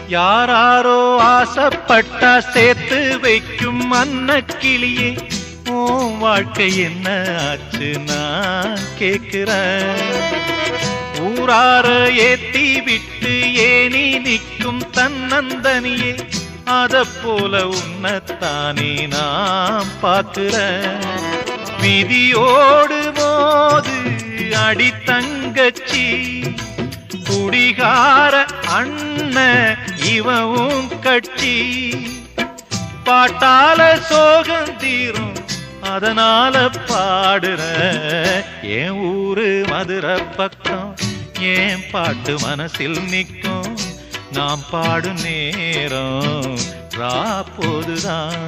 யாராரோ ஆசைப்பட்டா சேர்த்து வைக்கும் அன்னக்கிளியே, உன் வாழ்க்கை என்ன ஆச்சு நான் கேக்குறேன். ஊரார ஏத்தி விட்டு ஏனி நிற்கும் தன்னந்தனியே, அத போல உன்னத்தானே நான் பார்க்கிறேன். விதியோடு மோது அடி தங்கச்சி, குடிகார அண்ணன் இவவும் கட்சி. பாட்டால சோகம் தீரும் அதனால பாடுற, என் ஊரு மதுரை பக்கம் ஏன் பாட்டு மனசில் நிற்கும். நாம் பாடும் நேரம் ராப்போதுதான்.